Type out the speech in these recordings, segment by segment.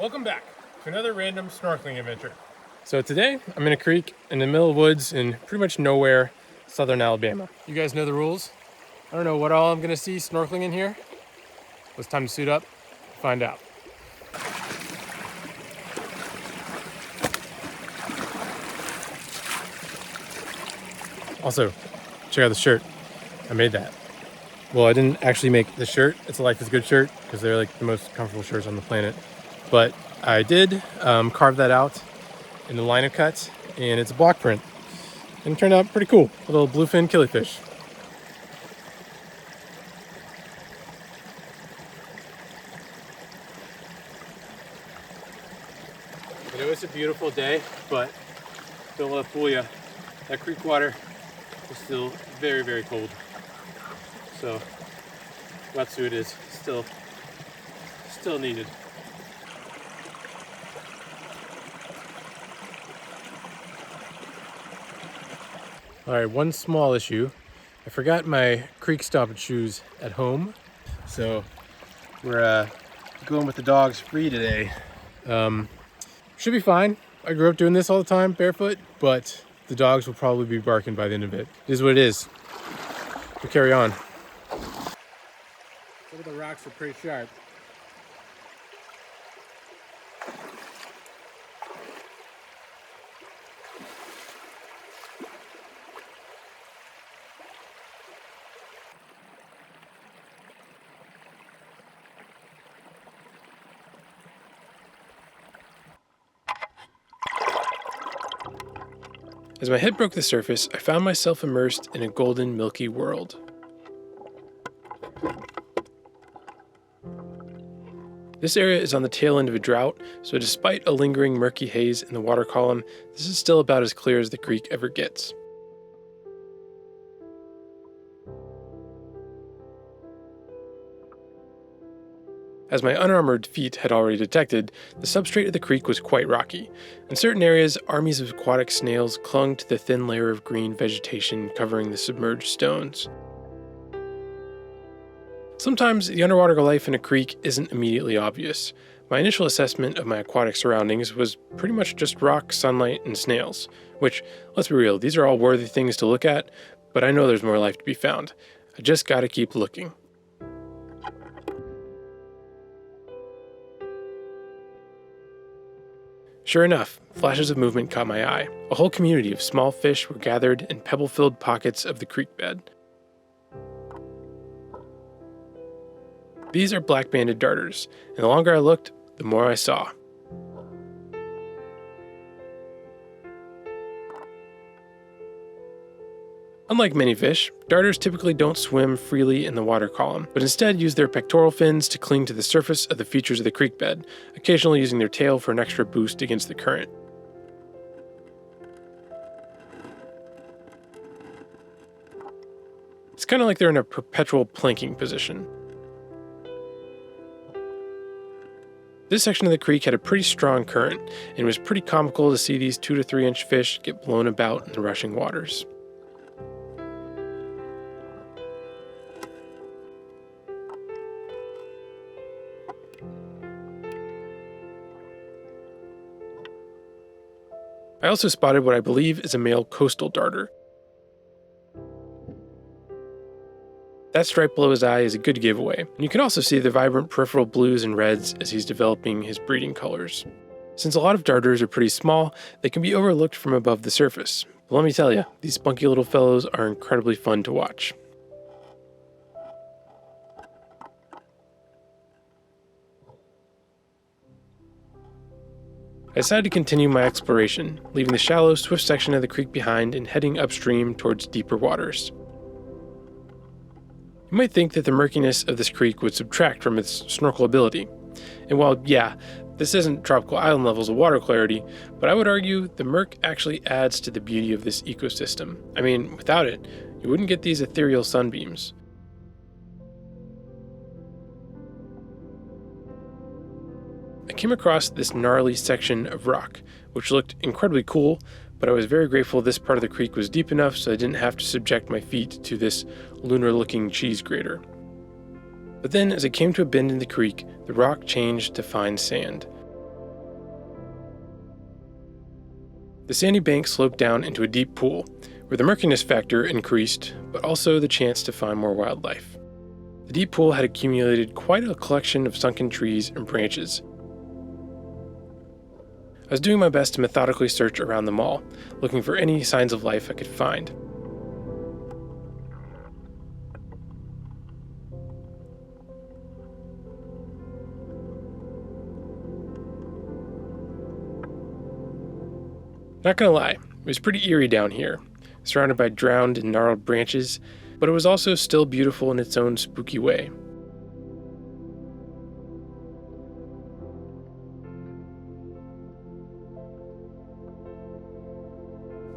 Welcome back to another random snorkeling adventure. So today I'm in a creek in the middle of woods in pretty much nowhere, southern Alabama. You guys know the rules. I don't know what all I'm gonna see snorkeling in here. It's time to suit up, find out. Also, check out the shirt. I made that. Well, I didn't actually make the shirt. It's a Life is Good shirt because they're like the most comfortable shirts on the planet. But I did carve that out in the liner cut, and it's a block print. And it turned out pretty cool. A little bluefin killifish. I know it's a beautiful day, but don't let it fool you. That creek water is still very, very cold. So wetsuit is still needed. All right, one small issue. I forgot my creek stomping shoes at home. So we're going with the dogs free today. Should be fine. I grew up doing this all the time, barefoot, but the dogs will probably be barking by the end of it. It is what it is. We'll carry on. Some of the rocks are pretty sharp. As my head broke the surface, I found myself immersed in a golden, milky world. This area is on the tail end of a drought, so despite a lingering murky haze in the water column, this is still about as clear as the creek ever gets. As my unarmored feet had already detected, the substrate of the creek was quite rocky. In certain areas, armies of aquatic snails clung to the thin layer of green vegetation covering the submerged stones. Sometimes the underwater life in a creek isn't immediately obvious. My initial assessment of my aquatic surroundings was pretty much just rock, sunlight, and snails, which, let's be real, these are all worthy things to look at, but I know there's more life to be found. I just gotta keep looking. Sure enough, flashes of movement caught my eye. A whole community of small fish were gathered in pebble-filled pockets of the creek bed. These are black-banded darters, and the longer I looked, the more I saw. Unlike many fish, darters typically don't swim freely in the water column, but instead use their pectoral fins to cling to the surface of the features of the creek bed, occasionally using their tail for an extra boost against the current. It's kind of like they're in a perpetual planking position. This section of the creek had a pretty strong current, and it was pretty comical to see these 2 to 3 inch fish get blown about in the rushing waters. I also spotted what I believe is a male coastal darter. That stripe below his eye is a good giveaway, and you can also see the vibrant peripheral blues and reds as he's developing his breeding colors. Since a lot of darters are pretty small, they can be overlooked from above the surface. But let me tell you, these spunky little fellows are incredibly fun to watch. I decided to continue my exploration, leaving the shallow, swift section of the creek behind and heading upstream towards deeper waters. You might think that the murkiness of this creek would subtract from its snorkelability. And while, yeah, this isn't tropical island levels of water clarity, but I would argue the murk actually adds to the beauty of this ecosystem. I mean, without it, you wouldn't get these ethereal sunbeams. I came across this gnarly section of rock, which looked incredibly cool, but I was very grateful this part of the creek was deep enough so I didn't have to subject my feet to this lunar-looking cheese grater. But then, as I came to a bend in the creek, the rock changed to fine sand. The sandy bank sloped down into a deep pool, where the murkiness factor increased, but also the chance to find more wildlife. The deep pool had accumulated quite a collection of sunken trees and branches. I was doing my best to methodically search around the mall, looking for any signs of life I could find. Not gonna lie, it was pretty eerie down here, surrounded by drowned and gnarled branches, but it was also still beautiful in its own spooky way.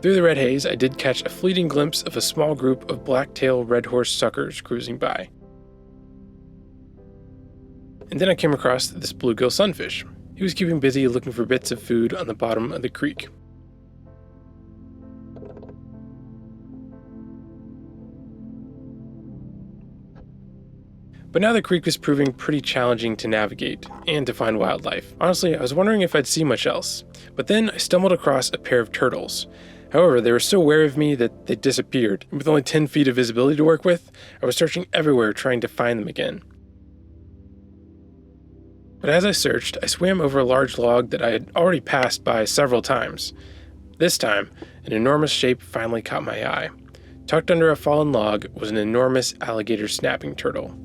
Through the red haze, I did catch a fleeting glimpse of a small group of black-tail red horse suckers cruising by. And then I came across this bluegill sunfish. He was keeping busy looking for bits of food on the bottom of the creek. But now the creek was proving pretty challenging to navigate and to find wildlife. Honestly, I was wondering if I'd see much else. But then I stumbled across a pair of turtles. However, they were so wary of me that they disappeared. And with only 10 feet of visibility to work with, I was searching everywhere trying to find them again. But as I searched, I swam over a large log that I had already passed by several times. This time, an enormous shape finally caught my eye. Tucked under a fallen log was an enormous alligator snapping turtle.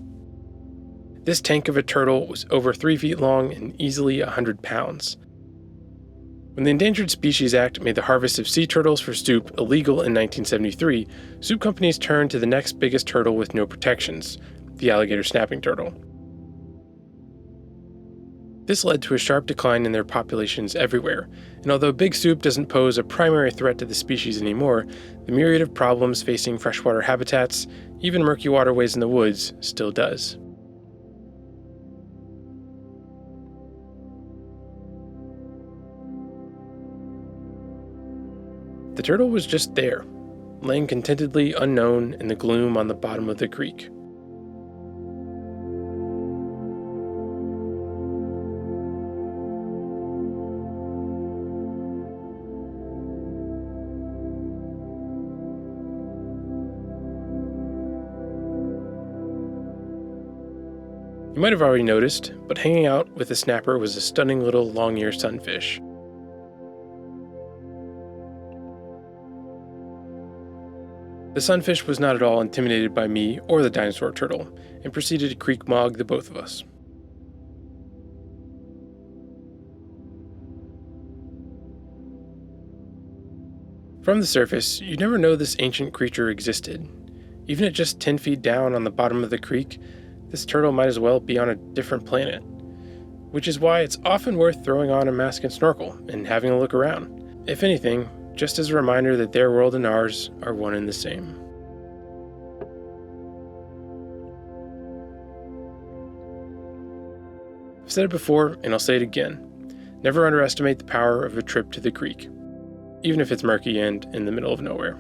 This tank of a turtle was over 3 feet long and easily 100 pounds. When the Endangered Species Act made the harvest of sea turtles for soup illegal in 1973, soup companies turned to the next biggest turtle with no protections, the alligator snapping turtle. This led to a sharp decline in their populations everywhere, and although big soup doesn't pose a primary threat to the species anymore, the myriad of problems facing freshwater habitats, even murky waterways in the woods, still does. The turtle was just there, laying contentedly unknown in the gloom on the bottom of the creek. You might have already noticed, but hanging out with the snapper was a stunning little long-eared sunfish. The sunfish was not at all intimidated by me or the dinosaur turtle, and proceeded to creek-mogged the both of us. From the surface, you'd never know this ancient creature existed. Even at just 10 feet down on the bottom of the creek, this turtle might as well be on a different planet. Which is why it's often worth throwing on a mask and snorkel and having a look around. If anything, just as a reminder that their world and ours are one and the same. I've said it before, and I'll say it again. Never underestimate the power of a trip to the creek, even if it's murky and in the middle of nowhere.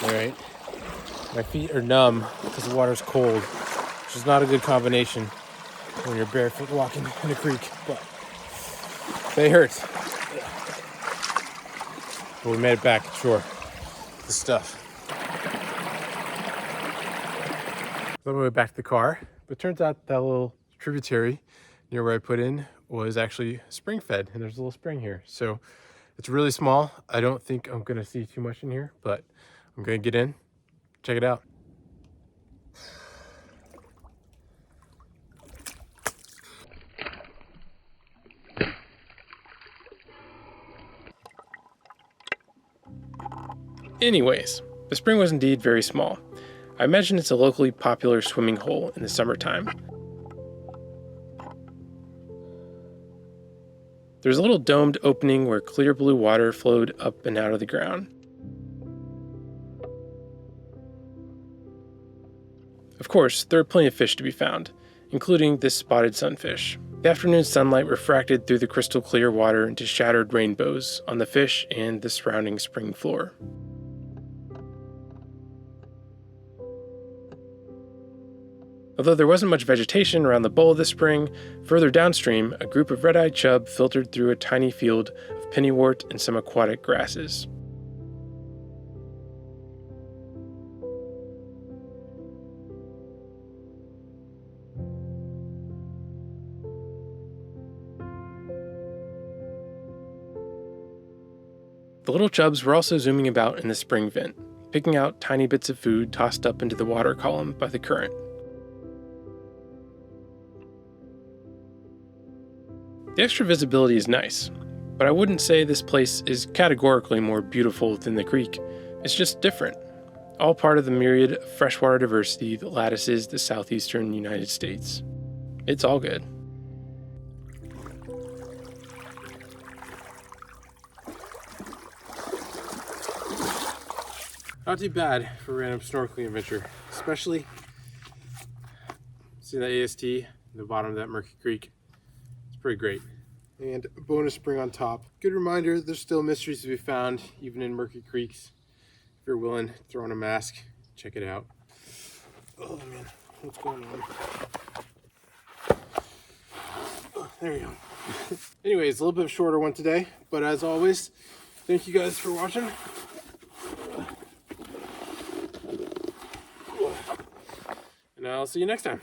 Alright, my feet are numb because the water's cold, which is not a good combination when you're barefoot walking in a creek, but they hurt. But we made it back to shore. The stuff. On my way back to the car, but it turns out that little tributary near where I put in was actually spring fed, and there's a little spring here. So it's really small. I don't think I'm gonna see too much in here, but I'm gonna get in, check it out. Anyways, the spring was indeed very small. I imagine it's a locally popular swimming hole in the summertime. There's a little domed opening where clear blue water flowed up and out of the ground. Of course, there are plenty of fish to be found, including this spotted sunfish. The afternoon sunlight refracted through the crystal clear water into shattered rainbows on the fish and the surrounding spring floor. Although there wasn't much vegetation around the bowl of the spring, further downstream, a group of red-eyed chub filtered through a tiny field of pennywort and some aquatic grasses. The little chubs were also zooming about in the spring vent, picking out tiny bits of food tossed up into the water column by the current. The extra visibility is nice, but I wouldn't say this place is categorically more beautiful than the creek. It's just different, all part of the myriad of freshwater diversity that lattices the southeastern United States. It's all good. Not too bad for a random snorkeling adventure, especially see that AST in the bottom of that Murky Creek. It's pretty great. And a bonus spring on top. Good reminder, there's still mysteries to be found, even in Murky Creeks. If you're willing, throw on a mask, check it out. Oh man, what's going on? Oh, there you go. Anyways, a little bit shorter one today, but as always, thank you guys for watching. And I'll see you next time.